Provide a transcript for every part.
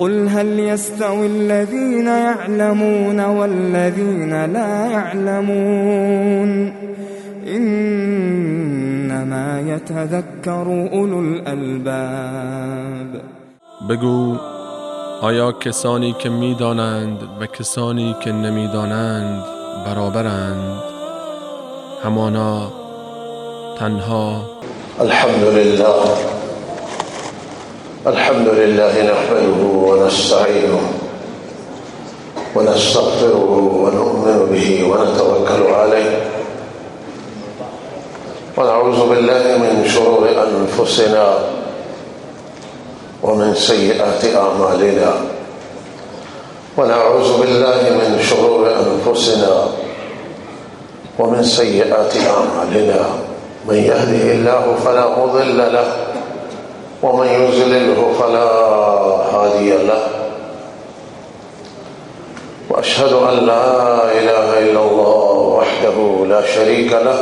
قل هل يستوي الذين يعلمون والذين لا يعلمون إنما يتذكر أولو الألباب. بگو آیا کسانی که می‌دانند و کسانی که نمی‌دانند برابرند؟ همانا تنها الحمد لله نحمده ونستعينه ونستغفره ونؤمن به ونتوكل عليه ونعوذ بالله من شرور أنفسنا ومن سيئات أعمالنا ونعوذ بالله من شرور أنفسنا ومن سيئات أعمالنا من يهده الله فلا مضل له ومن يضلله فلا هادي له وأشهد أن لا إله إلا الله وحده لا شريك له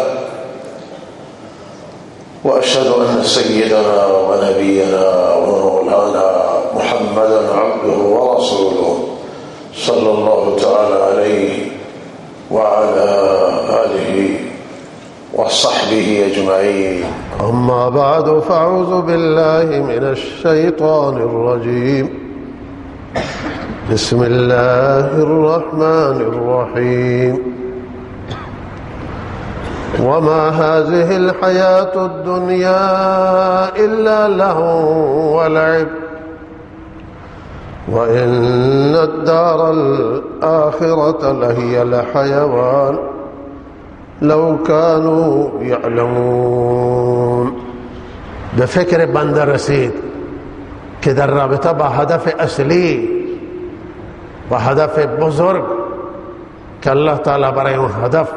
وأشهد أن سيدنا ونبينا ومولانا محمدا عبده ورسوله صلى الله تعالى عليه وعلى آله وصحبه أجمعين. أما بعد فأعوذ بالله من الشيطان الرجيم. بسم الله الرحمن الرحيم. وما هذه الحياة الدنيا إلا لهو ولعب وإن الدار الآخرة لهي الحيوان لو كانوا يعلمون. به فکر بنده رسید که در رابطه با هدف اصلی و هدف بزرگ که الله تعالی برای اون هدف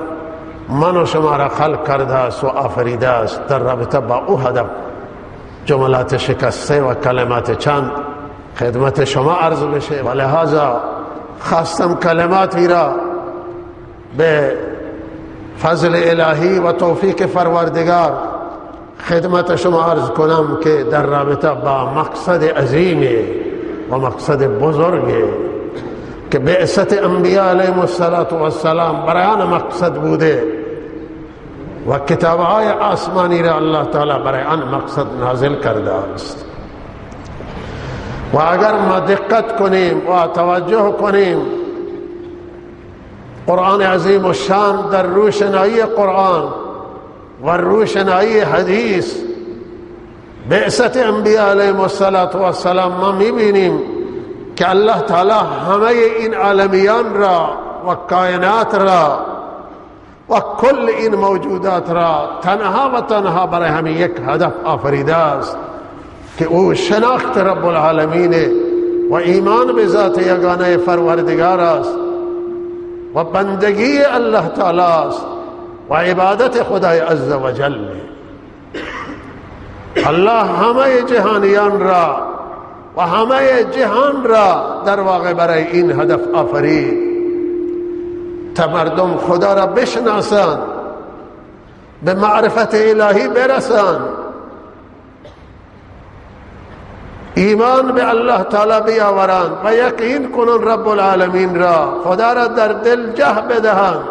من و شما را خلق کرده است و آفریده است، در رابطه با او هدف جملات شکسته و کلمات چند خدمت شما عرض بشه و لہذا خواستم کلماتی را به فضل الهی و توفیق پروردگار خدمت شما عرض کنم که در رابطه با مقصد عظیم و مقصد بزرگ که بعثت انبیاء علیهم السلام برای آن مقصد بوده و کتابهای آسمانی را الله تعالی برای آن مقصد نازل کرده است. و اگر ما دقت کنیم و توجه کنیم قرآن عظیم و شان در روشنایی قرآن و روشنایی حدیث بعثت انبیاء علیهم السلام ما میبینیم که الله تعالی همه این عالمیان را و کائنات را و کل این موجودات را تنها و تنها برای همین یک هدف آفریده است که او شناخت رب العالمین و ایمان به ذات یگانه پروردگار است و بندگی الله تعالی است و عبادت خدای عز و جل. الله همه جهانیان را و همه جهان را در واقع برای این هدف آفرید تا مردم خدا را بشناسند، به معرفت الهی برسند، ایمان به الله تعالی بیاورند و یقین کنند رب العالمین را، خدا را در دل جه بدهند،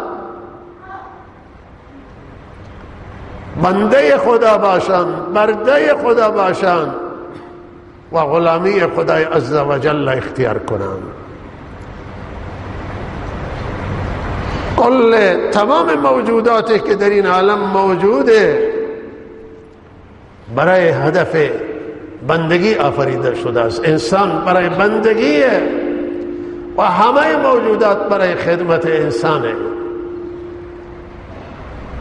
بنده خدا باشند، برده خدا باشند و غلامی خدای عز و جل اختیار کنند. کل تمام موجوداتی که در این عالم موجوده برای هدف بندگی آفریده شده است. انسان برای بندگی و همه موجودات برای خدمت انسانه.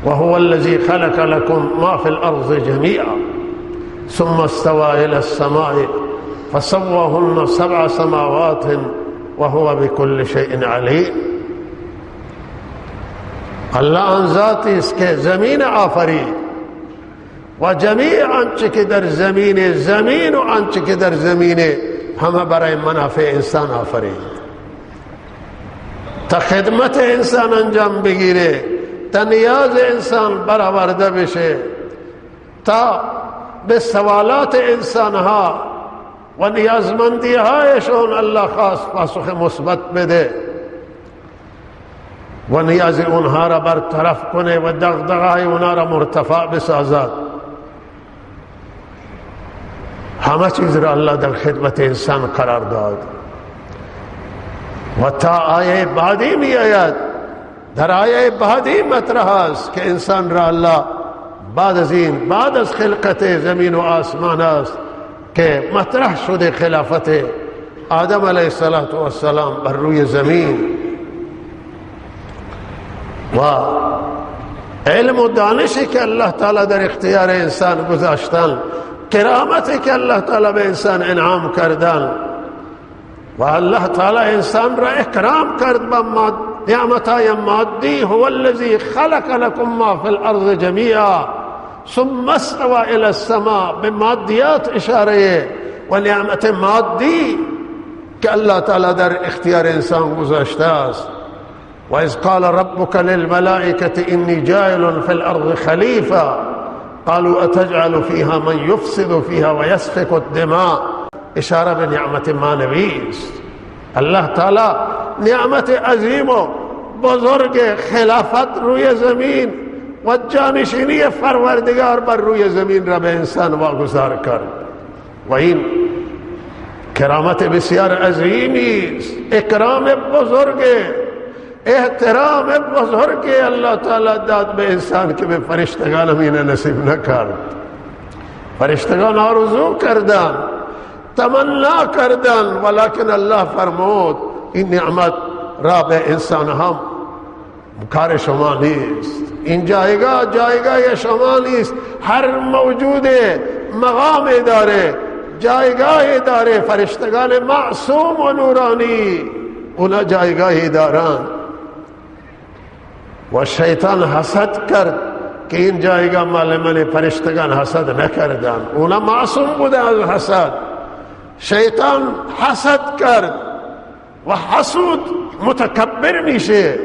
و هو الذی خلق لكم ما فی الارض جمیعا ثم استوى الى السماء فسواهن 7 سماوات وهو بكل شيء عليم. الله آن ذاتی است که زمین آفرید و جمیع آنچه که در زمین و آنچه که در زمین همه برای منافع انسان آفرید تا خدمت انسان انجام بگیره، تا نیاز انسان برآورده بشه، تا به سوالات انسانها و نیازمندی هایشون الله خواست پاسخ مثبت بده و نیاز اونها را برطرف کنه و دغدغه‌های اونها را مرتفع بسازد. همه چیز را الله در خدمت انسان قرار داد و تا آیه بعدی می آید. در آیه بعدی مطرح است که انسان را الله بعد از خلقت زمین و آسمان است که مطرح شده خلافت آدم علیه السلام بر روی زمین و علم و دانشی که الله تعالی در اختیار انسان گذاشتن، کرامتی که الله تعالی به انسان انعام کردن و الله تعالی انسان را اکرام کرد با نعمتهای مادی. هو الذی خلق لكم ما فی الارض جمیعا ثم استوى الى السماء. به مادیات اشاره و نعمت مادی که الله تعالی در اختیار انسان گذاشته است. و اذ قال ربك للملائكة انی جاعل فی الارض خلیفه قالوا اتجعل فيها من يفسد فيها ويسفك الدماء. اشاره به نعمت معنوی است. الله تعالی نعمت عظیم و بزرگ خلافت روی زمین و جانشینی پروردگار بر روی زمین را به انسان واگذار کرد و این کرامت بسیار عظیمی است، اکرام بزرگ، احترام بزرگ الله تعالی داد به انسان که به فرشتگان همین نصیب نکرد. فرشتگان آرزو کردن، تمنا کردن، ولکن الله فرمود این نعمت را به انسان هم کار شما نیست، این جایگاه شما نیست. هر موجود مقام داره، جایگاه داره. فرشتگان معصوم و نورانی اونا جایگاهی دارن و شیطان حسد کرد که این جایگاه مال من. فرشتگان حسد نکردن، اونا معصوم بودن از حسد. شیطان حسد کرد و حسود متکبر میشه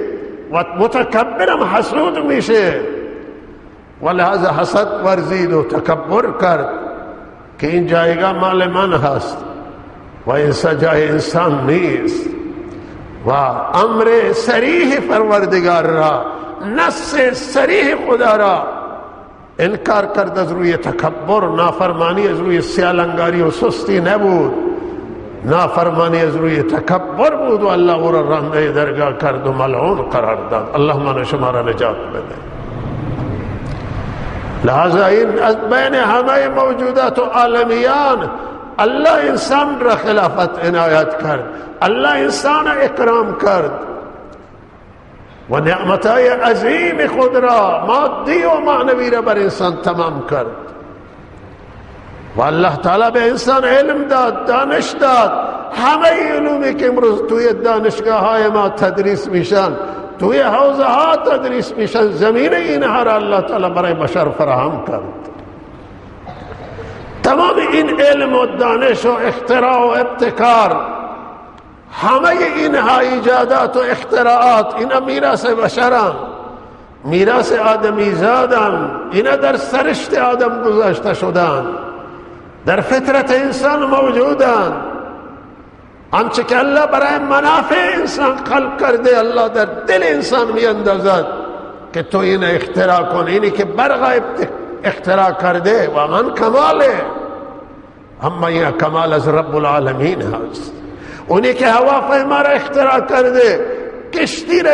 و متکبرم حسود میشه و لحظه حسد ورزید و تکبر کرد که این جایگاه مال من هست و این جای انسان نیست. و امر صریح پروردگار را، نص صریح خدا را انکار کرد. از روی تکبر، نافرمانی از روی سیالنگاری و سستی نبود، نافرمانی از روی تکبر بود و الله او را رنده درگاه کرد و ملعون قرار داد. الله من شما را نجات بده. لہذا این از بین همه موجودات و عالمیان الله انسان را خلافت عنایت کرد، الله انسان اکرام کرد و نعمتهای عظیم خود را مادی و معنوی را بر انسان تمام کرد. و الله تعالی به انسان علم داد، دانش داد. همه علومی که امروز توی دانشگاه های ما تدریس میشن، توی حوزه ها تدریس میشن، زمین اینها را الله تعالی برای بشر فراهم کرد. تمام این علم و دانش و اختراع و ابتکار، همه اینها ایجادات و اختراعات، اینا میراث بشران، میراث آدمی زادن. اینا در سرشت آدم گذاشته شدن، در فطرت انسان موجودن. آنچه که الله برای منافع انسان خلق کرده الله در دل انسان می اندازد که تو این اختراع کن. اینی که برق اختراع کرده واقعا کماله، اما این کمال از رب العالمین هست. اونی که هواپیما را اختراع کرده، کشتی را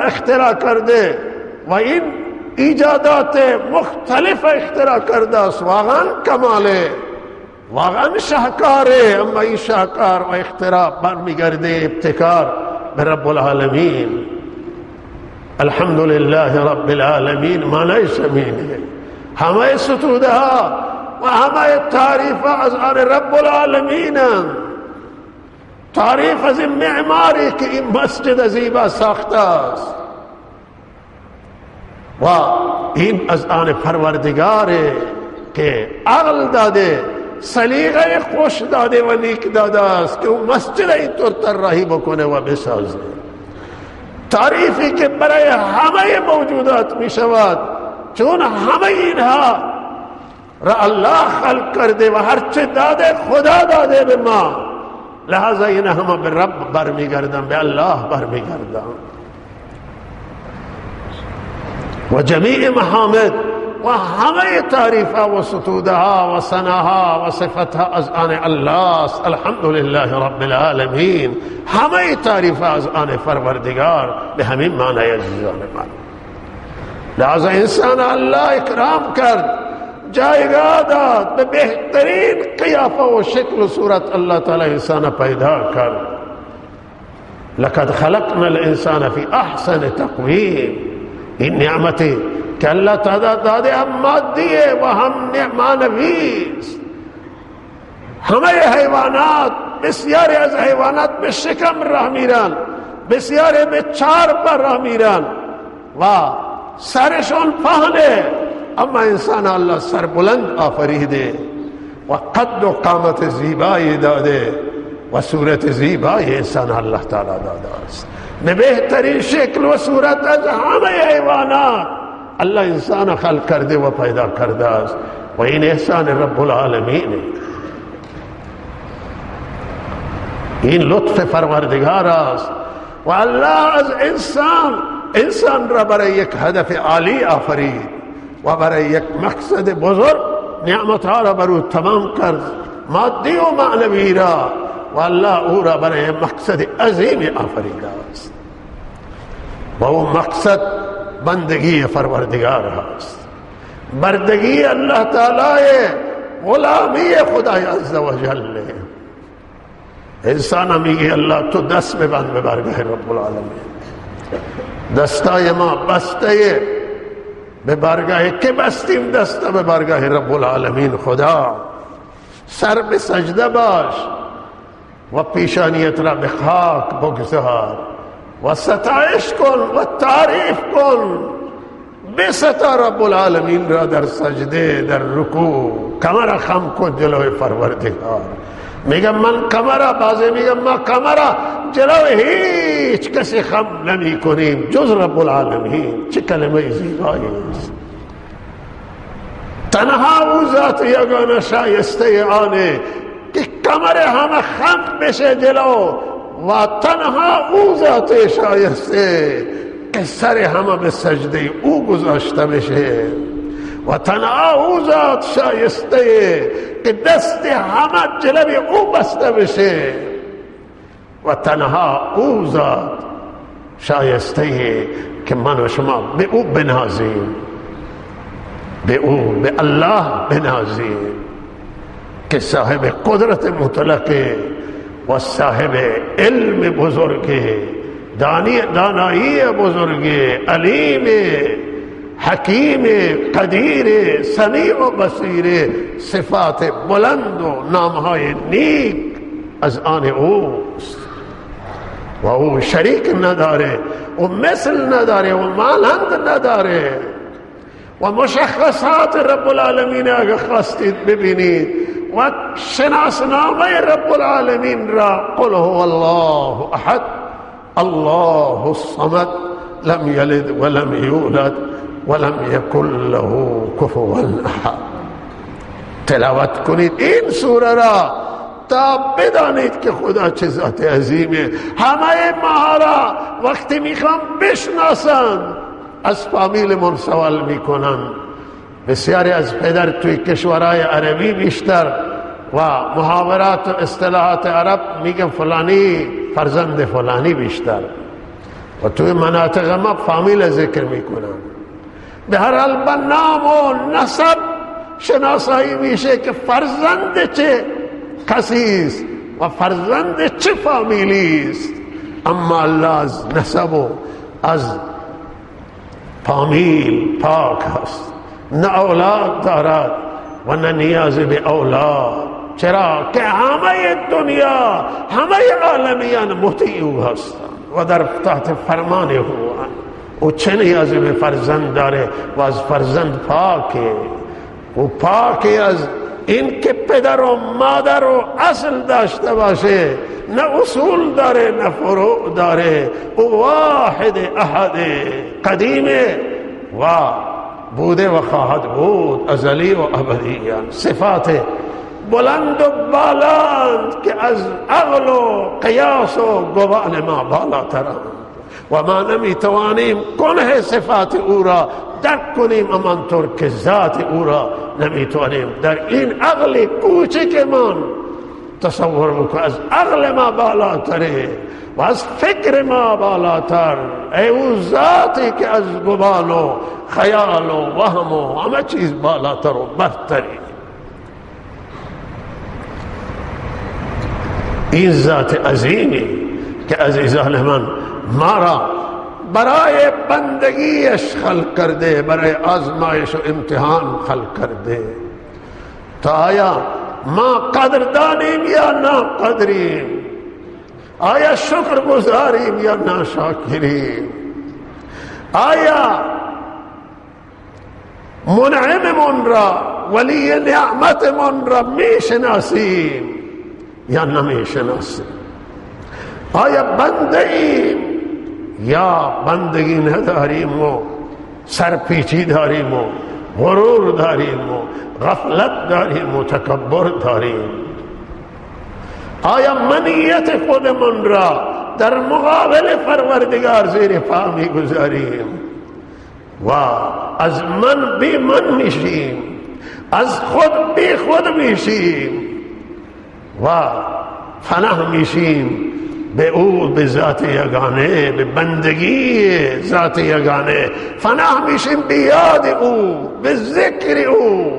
اختراع کرده و این ایجادات مختلف اختراع کرده است، واقعا کماله، واقعا شاهکاره. اما این شاهکار و اختراع برمیگرده ابتکار به رب العالمین. الحمدلله رب العالمین معنی زمینه. همه ستوده ها و همه تعریف از آن رب العالمین، تعریف از این معماری که این مسجد زیبا ساخته است و این از آن پروردگاره که عقل داده، سلیقه خوش داده و نیک داده است که اون مسجد اینطور طراحی بکنه و بسازه. تعریفی که برای همه موجودات می شود، چون همه اینها را الله خلق کرده و هرچه داده خدا داده به ما، لہذا این همه به رب برمیگردن، به الله برمیگردن. و جمیع محامد و همه تعریفها و ستودها و ثناها و صفتها از آن الله است. الحمدلله رب العالمین. همه تعریفها از آن پروردگار. به همین معنی عزیزان من، لہذا انسان الله اکرام کرد، جایگاه داد، به بهترین قیافه و شکل و صورت الله تعالی انسان پیدا کرد. لقد خلقنا الانسان فی احسن تقویم. این نعمتی که الله تعالی داده هم مادیه و هم معنوی است. همه حیوانات، بسیاری از حیوانات به شکم راه میرن، بسیاری به چار پر راه میرن و سرشون پهنه، اما انسان الله سر بلند آفریده و قد و قامت زیبایی داده و صورت زیبایی انسان الله تعالی داده است. به بهترین شکل و صورت از همه حیوانات الله انسان خلق کرده و پیدا کرده است و این احسان رب العالمین. این لطف پروردگار است و الله از انسان را برای یک هدف عالی آفرید و برای یک مقصد بزرگ نعمتها را بر او تمام کرد، مادی و معنوی را، و الله او را برای مقصد عظیم آفریده است و او مقصد بندگی پروردگار است، بردگی الله تعالی، غلامی خدای عز و جل. انسان میگه الله تو دست ببند به بارگاه رب العالمین. دستای ما بسته به بارگاه که بستیم؟ دست به بارگاه رب العالمین خدا. سر به سجده باش و پیشانیت را به خاک بگذار و ستایش کن و تعریف کن. بستا رب العالمین را در سجده، در رکوع. کمر خم کن جلوی پروردگار. میگم من کمر، بعضی میگم ما کمر جلوی هیچ کسی خم نمی کنیم جز رب العالمین. چه کلمه زیبایی است. تنها او ذات یگانه شایسته آنه که کمر همه خم بشه جلو، و تنها او ذات شایسته که سر همه به سجده او گذاشته بشه، و تنها او ذات شایسته که دست همه جلوی او بسته بشه، و تنها او ذات شایسته که من و شما به او بنازیم، به الله بنازیم که صاحب قدرت مطلقه و صاحب علم بزرگه، دانایی بزرگه، علیم، حکیم، قدیر، سمیع و بصیر. صفات بلند و نامهای نیک از آن اوست و او شریک نداره و مثل نداره و مانند نداره. و مشخصات رب العالمین اگر خواستید ببینید و شناسنامه رب العالمین را، قل هو الله احد الله الصمد لم یلد ولم یولد ولم یکن له کفوا احد. تلاوت کنید این سوره را تا بدانید که خدا چه ذات عظیمه. همه ما را وقتی میخوام بشناسند از فامیل من سوال میکنن. بسیاری از پدر توی کشورهای عربی بیشتر و محاورات و اصطلاحات عرب میگن فلانی فرزند فلانی بیشتر، و توی مناطق ما فامیل ذکر میکنن. به هر حال به نام و نسب شناسایی میشه که فرزند چه کسی است و فرزند چه فامیلی است. اما الله از نسب و از فامیل پاک است، نه اولاد دارد و نه نیاز به اولاد. چرا که همه دنیا، همه عالمیان مطیع او هستند و در تحت فرمان او. او چه نیازی به فرزند داره و از فرزند پاکه. او پاکی از این که پدر و مادر و اصل داشته باشه، نه اصول داره نه فروع داره. او واحد احد قدیمه و بوده و خواهد بود، ازلی و ابدی. صفات بلند و بالند که از عقل و قیاس و گمان ما بالاترند و ما نمیتوانیم کنه صفات او را درک کنیم، همانطور که ذات او را نمیتوانیم در این عقل کوچک من تصور بکن. از عقل ما بالاتره و از فکر ما بالاتر ای او ذاتی که از گمان و خیال و وهم و همه چیز بالاتر و برتری. این ذات عظیمی که عزیزان من ما را برای بندگیش خلق کرده، برای آزمایش و امتحان خلق کرده تا آیا ما قدردانیم یا ناقدریم، آیا شکر گزاریم یا ناشاکریم، آیا منعممون را ولی نعمتمون را میشناسیم یا نمیشناسیم، آیا بنده ایم یا بندگی نداریم و سرپیچی داریم و غرور داریم و غفلت داریم و تکبر داریم، آیا منیت خودمون را در مقابل پروردگار زیر پا میگذاریم و از من بی من میشیم، از خود بی خود میشیم و پناه میشیم به او، به ذات یگانه، به بندگی ذات یگانه پناه میشیم، به یاد او، به ذکر او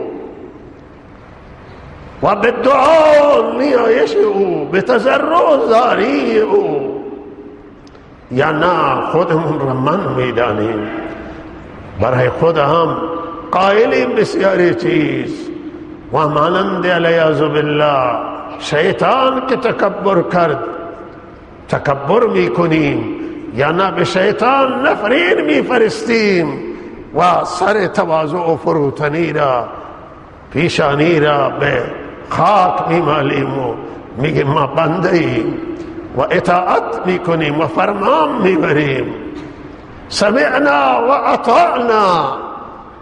و به دعا نیایش او، به تضرع زاری او، یا نه خودمون را من میدانیم، برای خود هم قائلیم بسیاری چیز و مانند علیاذ بالله شیطان که تکبر کرد تکبر میکنیم، یا نه به شیطان نفرین میفرستیم و سر تواضع و فروتنی را، پیشانی را به خاک میمالیم و میگیم ما بنده ایم و اطاعت میکنیم و فرمان میبریم. سمعنا و اطاعنا.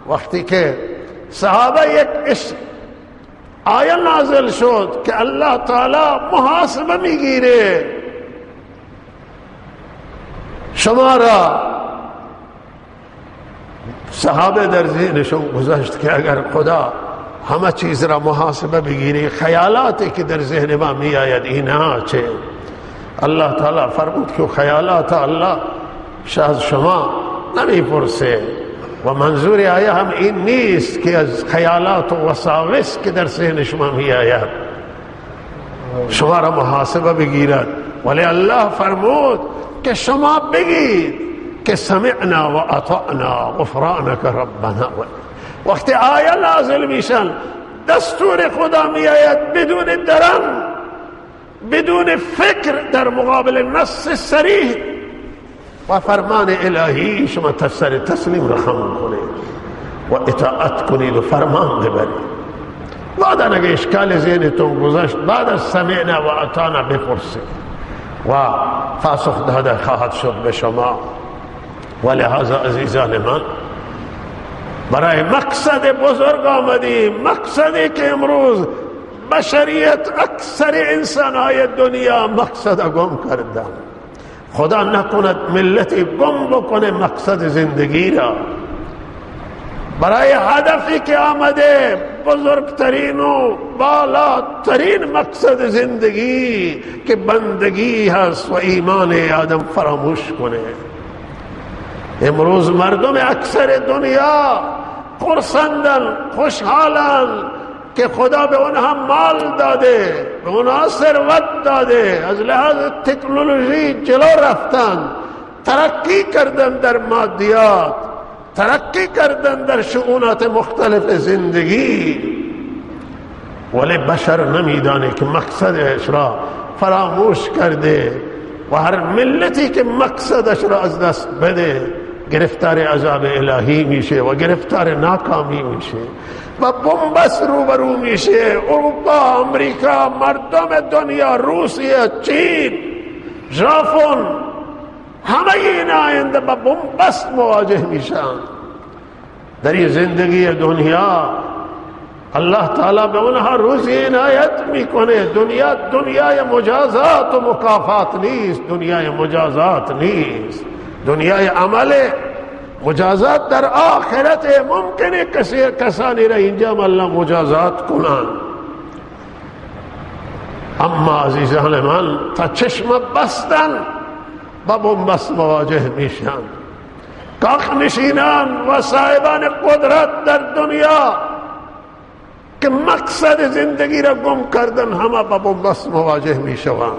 وقتی که صحابه یک آیه نازل شد که الله تعالی محاسبه میگیره شما را، صحابه در ذهنشون گذشت که اگر خدا همه چیز را محاسبه بگیری، خیالاتی که در ذهن ما می آید اینا چه؟ الله تعالی فرمود که خیالات الله از شما نمی پرسه و منظور آیه هم این نیست که از خیالات و وساوس که در ذهن شما می آید شما را محاسبه بگیرد، ولی الله فرمود که شما بگید که سمعنا و اطعنا غفرانک ربنا. وقتی آیه نازل میشن دستور خدا می آید بدون درن، بدون فکر، در مقابل نص صریح و فرمان الهی شما تسلیم رخم کنید و اطاعت کنید و فرمان ببرید. بعد اگه اشکال ذهنتون گذشت بعد از سمعنا و اطعنا بپرسید و پاسخ داده خواهد شد به شما. ولهذا عزیزان من برای مقصد بزرگ آمدیم، مقصدی که امروز بشریت اکثر انسانهای دنیا مقصد گم کردن. خدا نکند ملتی گم بکنه مقصد زندگی را، برای هدفی که آمده بزرگترین و بالاترین مقصد زندگی که بندگی هست و ایمان آدم فراموش کنه. امروز مردم اکثر دنیا خرسندن، خوشحالن که خدا به اونها مال داده، به اونها ثروت داده، از لحاظ تکنولوژی جلو رفتن، ترقی کردن در مادیات، ترقی کردن در شؤونات مختلف زندگی، ولی بشر نمیدانه که مقصدش را فراموش کرده و هر ملتی که مقصدش را از دست بده گرفتار عذاب الهی میشه و گرفتار ناکامی میشه و بنبست روبرو میشه. اروپا، امریکا، مردم دنیا، روسیه، چین، ژاپن، همه این آینده با بنبست مواجه میشن. در این زندگی دنیا اللہ تعالی به اونها روزی عنایت میکنه. دنیای مجازات و مکافات نیست، دنیای مجازات نیست، دنیای عمل. مجازات در آخرت ممکنه کسانی را اینجا الله مجازات کنند، اما عزیزان من تا چشم بستن با بنبست مواجه میشن. کاخ نشینان و صاحبان قدرت در دنیا که مقصد زندگی را گم کردن همه با بنبست مواجه میشوند،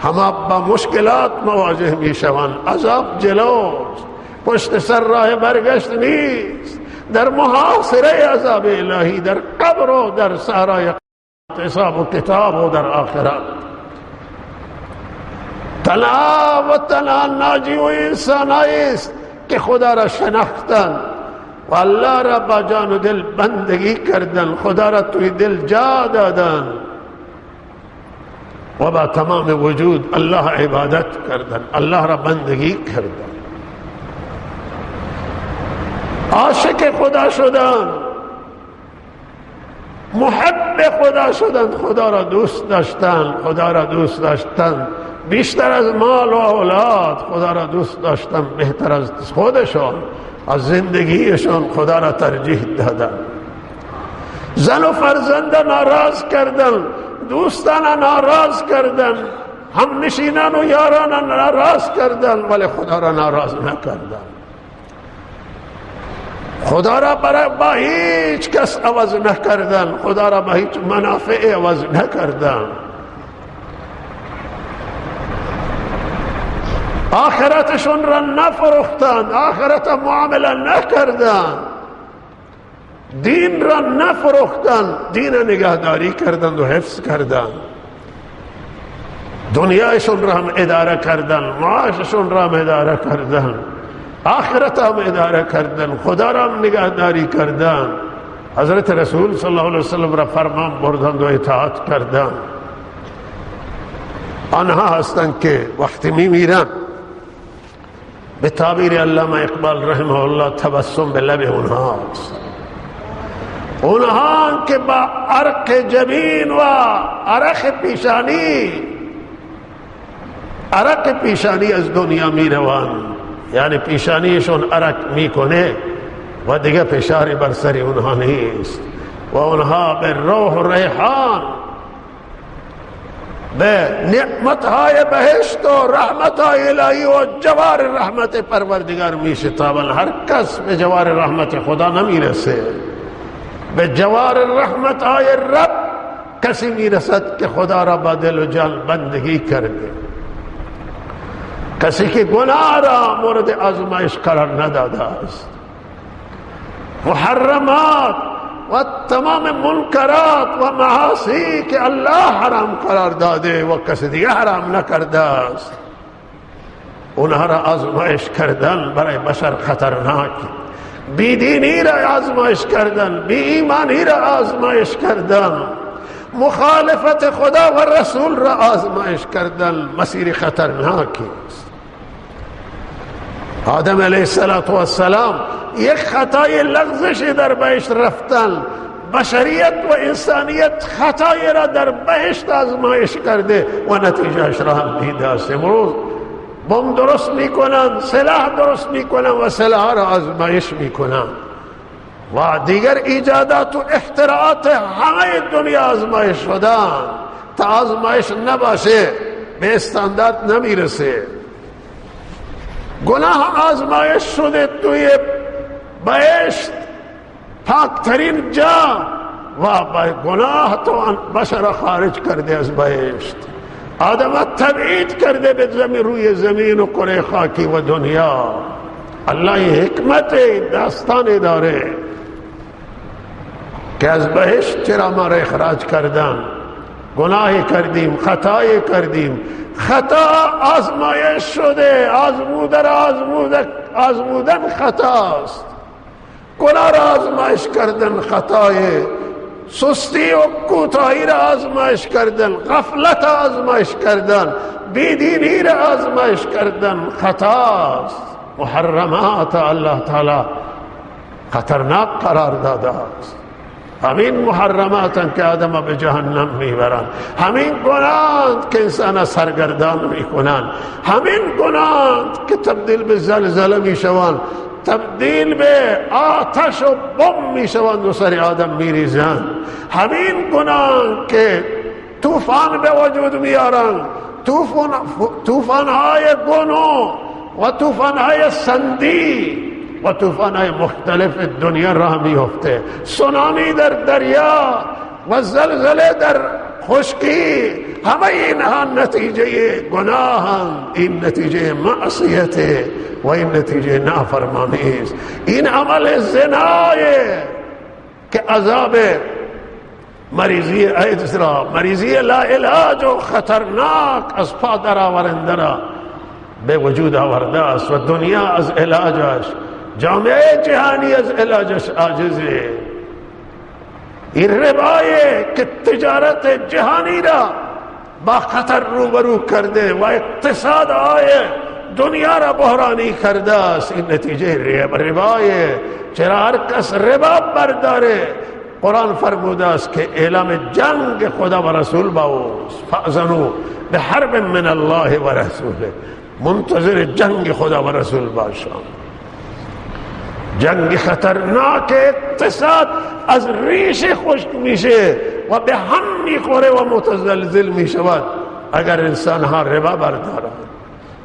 همه با مشکلات مواجه میشوند. عذاب جلوست، پشت سر راه برگشت نیست. در محاصره عذاب الهی، در قبر و در صحرای حساب و کتاب و در آخرت. تنها و تنها ناجی و انسانایی است که خدا را شناختند و الله را با جان و دل بندگی کردند، خدا را توی دل جا دادند و با تمام وجود الله عبادت کردند، الله را بندگی کردند، عاشق خدا شدند، محب خدا شدند، خدا را دوست داشتند، خدا را دوست داشتند بیشتر از مال و اولاد، خدا را دوست داشتند بهتر از خودشان، از زندگیشان خدا را ترجیح دادند. زن و فرزند ناراض کردند، دوستان ناراض کردند، هم نشینان و یاران ناراض کردند، ولی خدا را ناراض نکردند. خدا را با هیچ کس عوض نکردند، خدا را با هیچ منافع عوض نکردند. آخرتشون را نفروختند، آخرت معامله نکردند، دین را نفروختند، دین نگهداری کردند و حفظ کردند. دنیایشون را هم اداره کردند، معاششون را هم اداره کردند، آخرت هم اداره کردند، خدا را هم نگهداری کردند. حضرت رسول صلی اللہ علیہ وسلم را فرمان بردند و اطاعت کردند. آنها هستند که وقتی میمیرند به تعبیر علامه اقبال رحمه الله تبسم به لب اونهاست. اونها که با عرق جبین و عرق پیشانی از دنیا میروند، یعنی پیشانیشون عرق میکنه و دیگه فشاری بر سر اونها نیست و اونها به روح و ریحان، به نعمتهای بهشت و رحمتهای الهی و جوار رحمت پروردگار میشتابند. هر کس به جوار رحمت خدا نمیرسه، به جوار رحمتهای رب کسی میرسد که خدا را با دل و جان بندگی کرده، کسی که گناه را مورد آزمایش قرار نداده است، محرمات و تمام منکرات و معاصی که الله حرام قرار داده و کسی دیگه حرام نکرده است، اونها را آزمایش کردن برای بشر خطرناک. بیدینی را آزمایش کردن، بی ایمانی را آزمایش کردن، مخالفت خدا و رسول را آزمایش کردن، مسیر خطرناکی است. آدم علیه السلام یک خطای لغزشی در بهشت رفتن، بشریت و انسانیت خطای را در بهشت آزمایش کرده و نتیجهش را هم دیده است. امروز بم درست میکنن، سلاح درست میکنن و سلاح را آزمایش میکنن و دیگر ایجادات و اختراعات همه دنیا آزمایش شدن. تا آزمایش نباشه به استاندارد نمیرسه. گناه آزمایش شده توی بهشت، پاکترین جا، و با گناه تو بشر خارج کرده از بهشت. آدم تبعید کرده به زمین، روی زمین و کره خاکی و دنیا. الله حکمت داستان داره که از بهشت چرا ما را اخراج کردن. گناه کردیم، خطای کردیم، خطا آزمایش شده، آزمودن خطاست. گناه را آزمایش کردن خطای، سستی و کوتاهی را آزمایش کردن، غفلت آزمایش کردن، بیدینی را آزمایش کردن خطاست. محرمات الله تعالی خطرناک قرار داده است. همین محرماتن که آدم به جهنم میبرند، همین گناهند که انسان سرگردان میکنند، همین گناهند که تبدیل به زلزله میشوند، تبدیل به آتش و بم میشوند و سر آدم میریزند، همین گناهند که طوفان به وجود میارند، طوفان‌های گناه و طوفان‌های سندی و طوفان‌های مختلف دنیا راه میفته، سونامی در دریا و زلزله در خشکی، همه اینها نتیجه گناهند، این نتیجه معصیت و این نتیجه نافرمانی است. این عمل زنای که عذاب مریضی ایدز را، مریضی لاعلاج و خطرناک از پا در آورنده را به وجود آورده است و دنیا از علاجش، جامعه جهانی از علاجش عاجزه. این ربایی که تجارت جهانی را با خطر روبرو کرده و اقتصادهای دنیا را بحرانی کرده است، این نتیجه ربایی. چرا هر کس ربا برداره، قرآن فرموده است که اعلام جنگ خدا و رسول باوست، فأذنوا بحرب من الله و رسوله، منتظر جنگ خدا و رسول باشند. جنگ خطرناک، اقتصاد از ریش خشک میشه و به هم میخوره و متزلزل میشود اگر انسان ها ربا بردارند،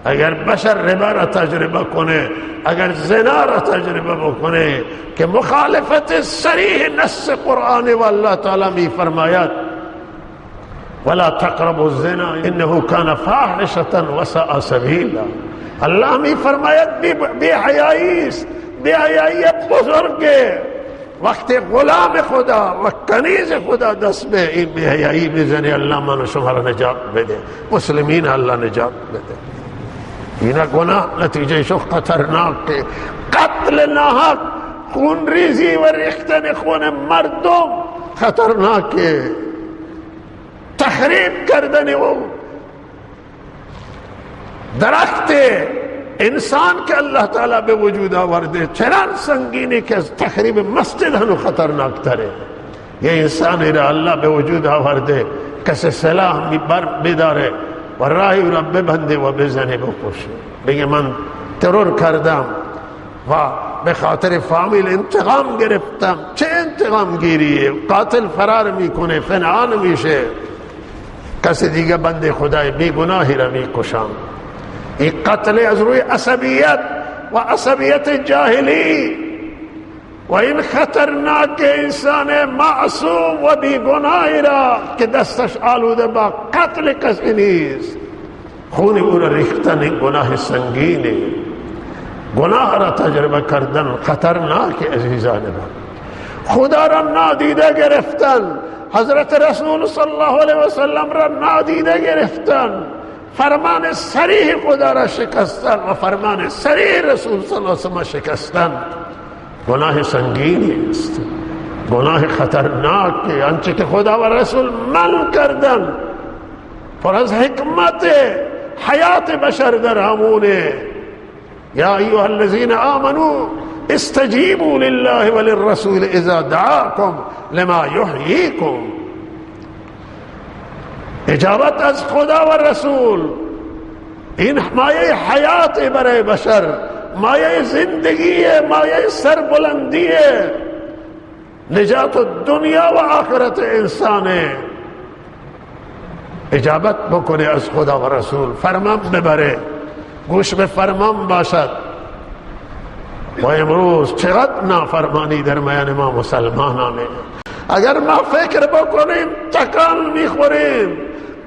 اگر بشر ربا را تجربه کنه، اگر زنا را تجربه بکنه که مخالفت صریح نص قرآن و الله تعالی می فرماید ولا تقربوا الزنا انه كان فاحشة وساء سبیلا. الله می فرماید بی حیایی است، بی حیایی بزرگه. وقتی غلام خدا و کنیز خدا دست به این بی حیایی میزنه، الله من و شما را نجات بده، مسلمین الله نجات بده. اینا گناه نتیجه شو خطرناک، قتل ناحق، خون ریزی و ریختن خون مردم خطرناک، تخریب کردن او درخت انسان که الله تعالی به وجود آورده چنان سنگینی که از تخریب مسجد هنو خطرناک تره. یه انسانی را الله به وجود آورده کسی سلاح بداره و راهی را ببنده و بزنه بکشه، بگه من ترور کردم و به خاطر فامیل انتقام گرفتم. چه انتقام گیریه؟ قاتل فرار میکنه، فنعان میشه، کسی دیگه بنده خدای بیگناهی را میکشم. این قتل از روی عصبیت و عصبیت جاهلی و این خطرناک انسان معصوم و بیگناهی را که دستش آلوده با قتل کسی نیست، خون او را ریختن گناه سنگینه. گناه را تجربه کردن خطرناک عزیزان من. خدا را نادیده گرفتن، حضرت رسول صلی الله علیه و سلم را نادیده گرفتن، فرمان صریح خدا را شکستن و فرمان صریح رسول صلی الله علیه و سلم شکستن. گناه سنگینی است، گناه خطرناکی، آنچه که خدا و رسول من کردن پر از حکمت حیات بشر در همونه. یا ایها الذین آمنوا استجیبوا لله وللرسول اذا دعاکم لما یحییکم. اجابت از خدا و رسول این مایه حیات برای بشر، مایه زندگی، مایه سربلندی، نجات دنیا و آخرت انسانه. اجابت بکنه از خدا و رسول، فرمان ببره، گوش به فرمان باشد. و امروز چقدر نافرمانی در میان ما مسلمانانه. اگر ما فکر بکنیم تکان میخوریم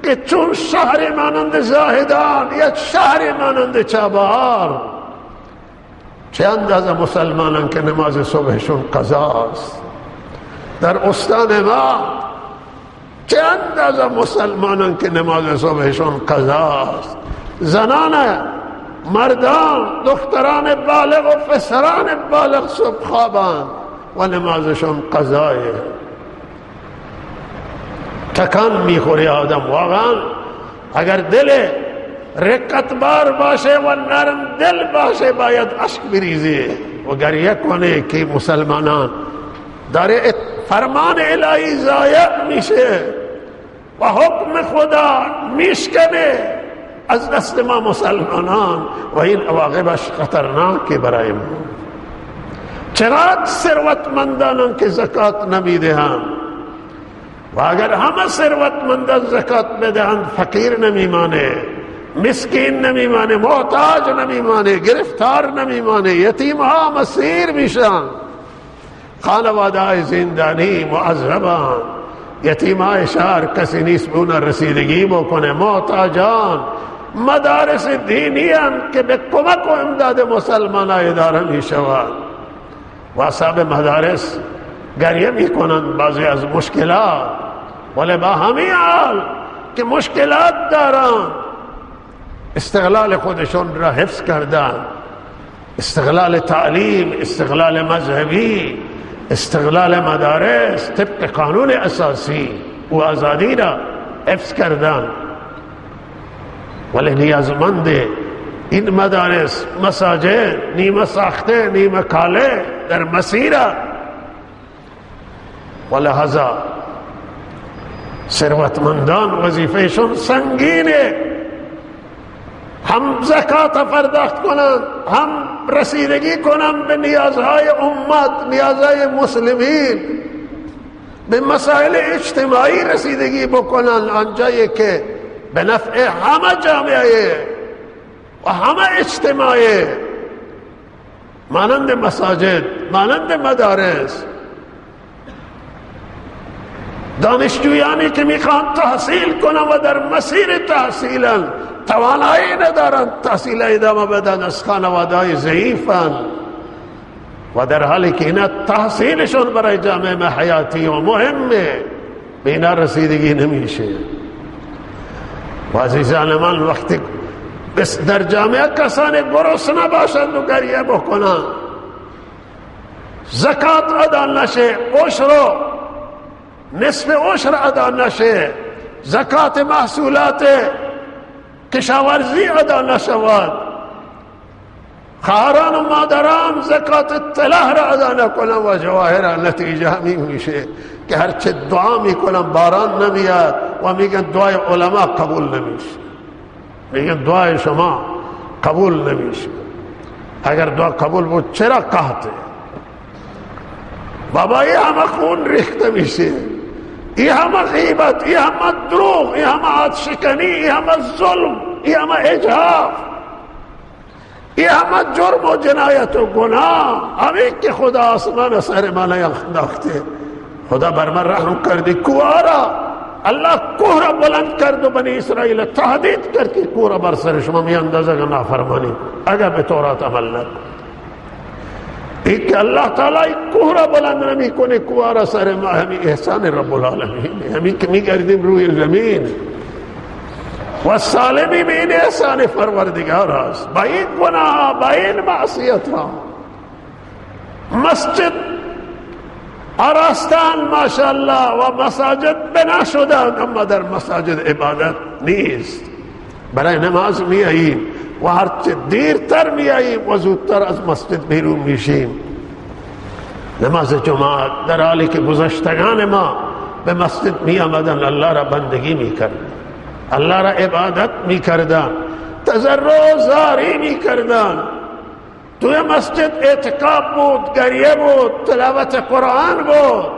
که چون شهر مانند زاهدان یا شهر مانند چابهار، چه اندازه مسلمانان که نماز صبحشون قضا است. در استان ما چه اندازه مسلمانان که نماز صبحشون قضا است. زنان، مردان، دختران بالغ و پسران بالغ صبح خوابند و نمازشون قضایه. تکان میخوری آدم واقعا. اگر دل رقت بار باشه و نرم دل باشه باید اشک بریزی و گریه کنه که مسلمانان داره فرمان الهی ضایع میشه و حکم خدا میشکنه از دست ما مسلمانان و این عواقبش خطرناکه برای ما. چقدر ثروتمندانان که زکات نمیدهند و اگر همه ثروتمندان زکات بدهند فقیر نمیمانه، مسکین نمیمانه، محتاج نمیمانه، گرفتار نمیمانه، یتیم ها مسیر میشن، خانواده زندانی معذبان، یتیم های شهر کسی نیست به اون رسیدگی بکنه، محتاجان، مدارس دینی هم که به کمک و امداد مسلمان اداره می شود و اصحاب مدارس گریه می کنند بعضی از مشکلات، ولی با همین حال که مشکلات دارند استقلال خودشون را حفظ کردن، استقلال تعلیم، استقلال مذهبی، استقلال مدارس طبق قانون اساسی و آزادی را حفظ کردن. ولی نیازمند این مدارس مساجد نیمه ساخته نیمه کاله در مسیر و لحظا ثروتمندان وظیفهشون سنگینه، هم زکات پرداخت کنند، هم رسیدگی کنند به نیازهای امت، نیازهای مسلمین، به مسائل اجتماعی رسیدگی بکنند، آنجایی که به نفع همه جامعه و همه اجتماعی، مانند مساجد، مانند مدارس. دانشجویانی که میخوان تحصیل کنند و در مسیر تحصیلن توانایی ندارند تحصیل ادامه بدن، از خانواده‌های ضعیفند و در حالی که اینا تحصیلشون برای جامعه حیاتی و مهمه به اینا رسیدگی نمیشه. و عزیزان من وقتی در جامعه کسانی گرسنه باشند و گریه بکنند، زکات ادا نشه، عشر نصف عشر ادا نشه، زکات محصولات کشاورزی ادا نشود، خواهران و مادران زکات طلا را ادا نکنند و جواهر، نتیجه همین میشه که هرچه دعا میکنن باران نمیاد و میگن دعای علما قبول نمیشه، میگن دعای شما قبول نمیشه. اگر دعا قبول بود چرا قحطه؟ بابا این همه خون ریخته میشه، این همه غیبت، این همه دروغ، این همه عادشکنی، این همه ظلم، این همه اجحاف، این همه جرم و جنایت و گناه، همین که خدا آسمان سر من انداخته. خدا بر من رحم کردی، کوارا الله کوه را بلند کرد و بنی اسرائیل تهدید کرد که کوه را بر سر شما می اندازه که نافرمانی اگر به تورات عمل نکن. این که الله تعالی کوه را بلند نمی کنه، کوه را سر ما، همین احسان رب العالمین، همین که می گردیم روی زمین و سالمی به این احسان پروردگار است. با این گناه، با این معصیت ها مسجد آراستان ماشاءالله و مساجد بنا شدند، اما در مساجد عبادت نیست. برای نماز می آییم و هرچه دیرتر می آییم و زودتر از مسجد بیرون میشیم. نماز جماعت در حالی که گذشتگان ما به مسجد می آمدن الله را بندگی می کردن، الله را عبادت می کردن، تضرع و زاری می کردن، توی مسجد اعتکاف بود، گریه بود، تلاوت قرآن بود.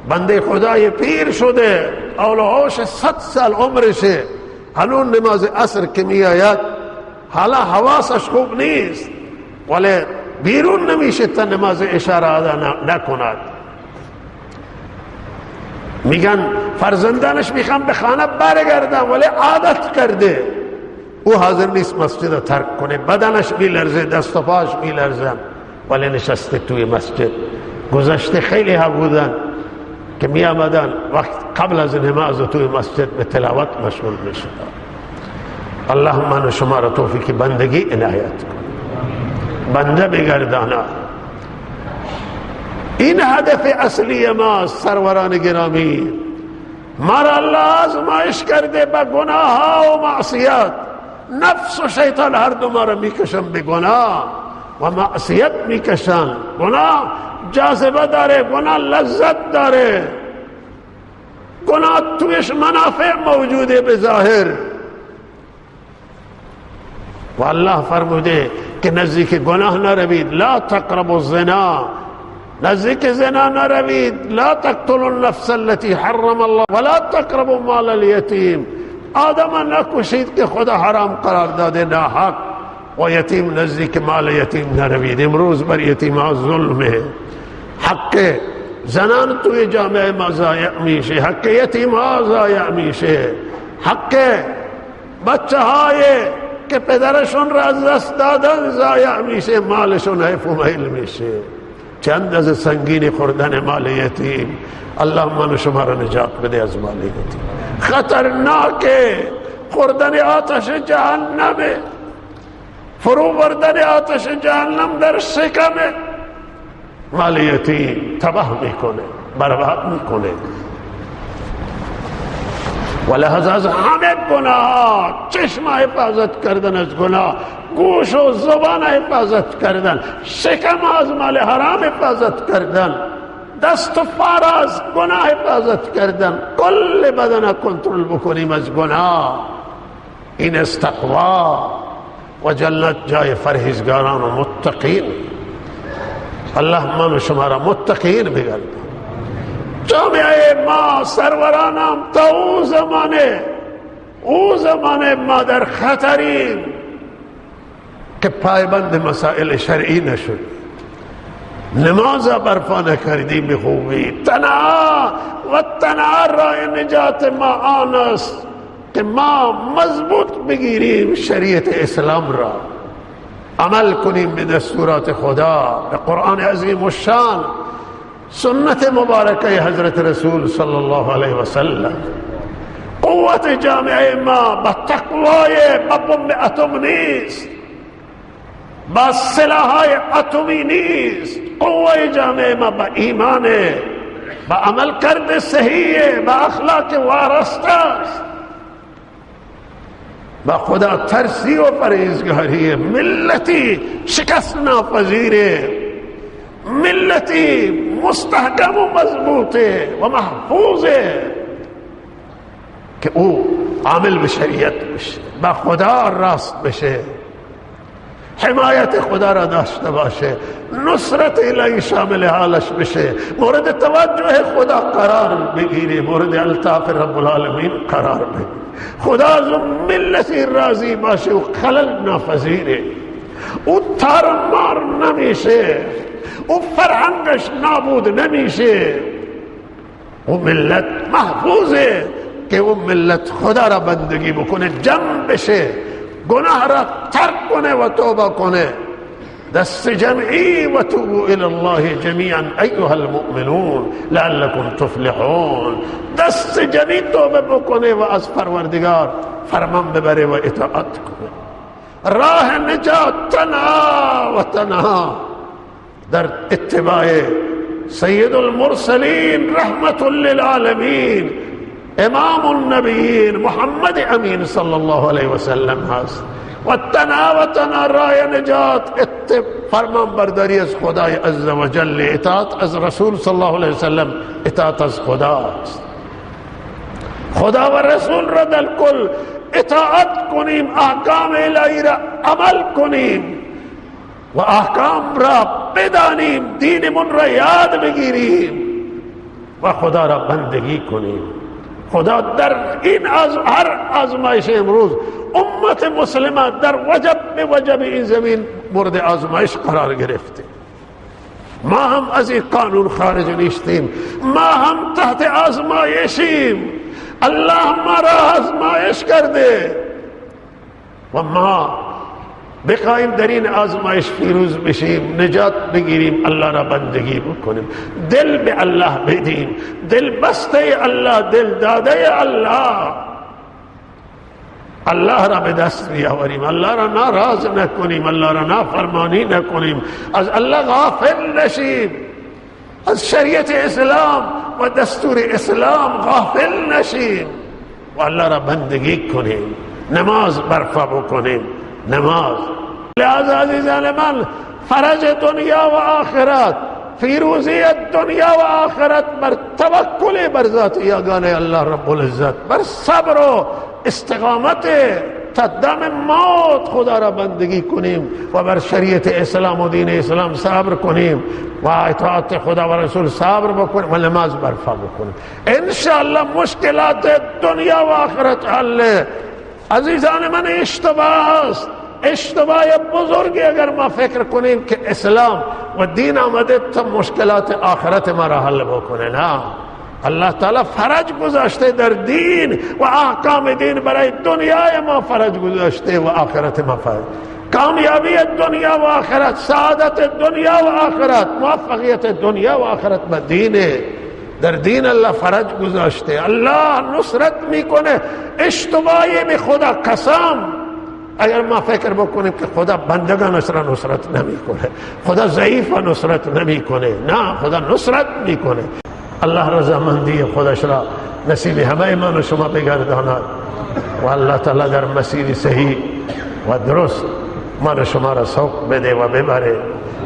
بنده خدای پیر شده، اولوهاش 100 سال عمرشه، هنون نماز عصر که می آید حالا حواسش خوب نیست، ولی بیرون نمیشه تا نماز عشاء را ادا نکند. میگن فرزندانش میخوان به خانه برگردن ولی عادت کرده، او حاضر نیست مسجد را ترک کنه، بدنش میلرزه، دست و پاش میلرزن، ولی نشسته توی مسجد. گذشته خیلی ها بودن که می آمدن وقت قبل از نماز توی مسجد به تلاوت مشغول میشدن. اللهم من شما را توفیق بندگی عنایت کن، بنده بگردانا. این هدف اصلی ما سروران گرامی. ما را الله آزمایش کرده به گناه ها و معصیت، نفس و شیطان هر دو ما را میکشن به گناه و معصیت میکشن. گناه جاذبه داره، گناه لذت داره، گناه تویش منافع موجوده به ظاهر. و الله فرموده که نزدیک گناه نروید، لا تقربوا الزنا، نزدیک زنا نروید، لا تقتلوا النفس التي حرم الله ولا تقربوا مال اليتيم، آدم نکشید که خدا حرام قرار داده ناحق، و یتیم نزدیک مال یتیم نروید. امروز بر یتیم ها ظلمه، حق زنان توی جامعه ما ضایع میشه، حق یتیم ها ضایع میشه، حق بچه های که پدرشون را از دست دادن ضایع میشه، مالشون حیف و میل میشه. چند از سنگین خوردن مال یتیم. الله من شما را نجات بده از مال یتیم. خطرناکه، خوردن آتش جهنمه، فرو بردن آتش جهنم در شکم مال یتیم تباه میکنه، برباد میکنه. و لحظه از همه گناه، چشم حفاظت کردن از گناه، گوش و زبان حفاظت کردن، شکم از مال حرام حفاظت کردن، دست و پا از گناه حفاظت کردن، کل بدن کنترل بکنیم از گناه. این است تقوا. و جنت جای پرهیزگاران و متقین. الله من شما را متقین بگردد. جامعه ما سرورانم تا او زمانه ما در خطریم که پایبند مسائل شرعی نشد، نماز برپا نکردیم به خوبی. تنها راه نجات ما آن است که ما مضبوط بگیریم شریعت اسلام را، عمل کنیم به دستورات خدا، به قرآن عظیم الشان، سنت مبارکه حضرت رسول صلی الله علیه و سلم. قوت جامعه ما با تقوای با بمب اتم نیست، با سلاحهای اتمی نیست. قوت جامعه ما با ایمانه، با عمل کرده صحیحه، با اخلاق وارسته است، با خدا ترسی و پرهیزگاری. ملتی شکست ناپذیره، ملتی مستحکم و مضبوطه و محفوظه که او عامل به شریعت بشه، با خدا راست بشه، حمایت خدا را داشته باشه، نصرت الهی شامل حالش بشه، مورد توجه خدا قرار بگیره، مورد الطاف رب العالمین قرار بگیره. خدا از ملتی راضی باشه و خلل ناپذیره، او تارمار نمیشه، او فرهنگش نابود نمیشه، او ملت محفوظه که او ملت خدا را بندگی بکنه، جمع بشه، گناه را ترک کنه و توبه کنه. دست جمعی و توبوا الی الله جمیعا ایها المؤمنون لعلکم تفلحون. دست جمعی توبه بکنه و از پروردگار فرمان ببره و اطاعت کنه. راه نجات تنها و تنها در اتباع سید المرسلین رحمت للعالمین امام النبیین محمد امین صلی الله علیه و سلم هست. و تنها راه نجات فرمان برداری از خدای عز و جل، اطاعت از رسول صلی الله علیه و سلم، اطاعت از خدا است. خدا و رسول را در کل اطاعت کنیم، احکام الهی را عمل کنیم و احکام را بدانیم، دینمون را یاد بگیریم و خدا را بندگی کنیم. خدا در این هر آزمایش امروز امت مسلمه در وجب به وجب این زمین مورد آزمایش قرار گرفته. ما هم از این قانون خارج نیستیم، ما هم تحت آزمایشیم. الله ما را آزمایش کرده و ما بخوایم در این آزمایش پیروز بشیم، نجات بگیریم، الله را بندگی بکنیم، دل به الله بدیم، دل بسته الله، دل داده الله، الله را به دست بیاوریم، الله را ناراض نکنیم، الله را نافرمانی نکنیم، از الله غافل نشیم، از شریعت اسلام و دستور اسلام غافل نشیم و الله را بندگی کنیم، نماز برپا بکنیم. نماز لحاظ عزیزان من فرج دنیا و آخرت، فیروزی دنیا و آخرت بر توکل بر ذات یگانه الله رب العزت، بر صبر و استقامت تا دم موت خدا را بندگی کنیم و بر شریعت اسلام و دین اسلام صبر کنیم و اطاعت خدا و رسول صبر بکنیم و نماز برپا بکنیم. انشاءالله مشکلات دنیا و آخرت حل. عزیزان من، اشتباه بزرگی اگر ما فکر کنیم که اسلام و دین آمده تا مشکلات آخرت ما را حل بکنه. نه، الله تعالی فرج گذاشته در دین و احکام دین برای دنیای ما فرج گذاشته و آخرت ما فرج. کامیابی دنیا و آخرت، سعادت دنیا و آخرت، موفقیت دنیا و آخرت به دینه. در دین الله فرج گذاشته. الله نصرت میکنه. اشتباهی به خدا قسم اگر ما فکر بکنیم که خدا بندگانش را نصرت نمیکنه، خدا ضعیف و نصرت نمیکنه، نه، خدا نصرت میکنه. الله رضامندی خودش را نصیب همه من و شما بگرداند و الله تعالی در مسیر صحیح و درست من و شما را سوق بده و ببره.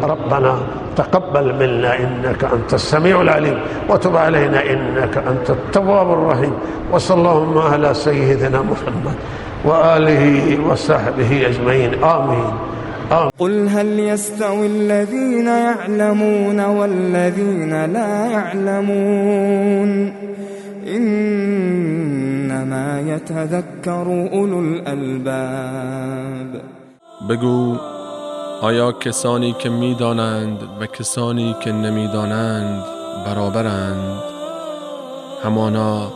ربنا تقبل منا انك انت السميع العليم وتب علينا انك انت التواب الرحيم وصلى اللهم على سيدنا محمد وآله وصحبه أجمعين آمين. قل هل يستوي الذين يعلمون والذين لا يعلمون إنما يتذكر أولو الألباب. بگو آیا کسانی که می‌دانند و کسانی که نمی‌دانند برابرند؟ همانا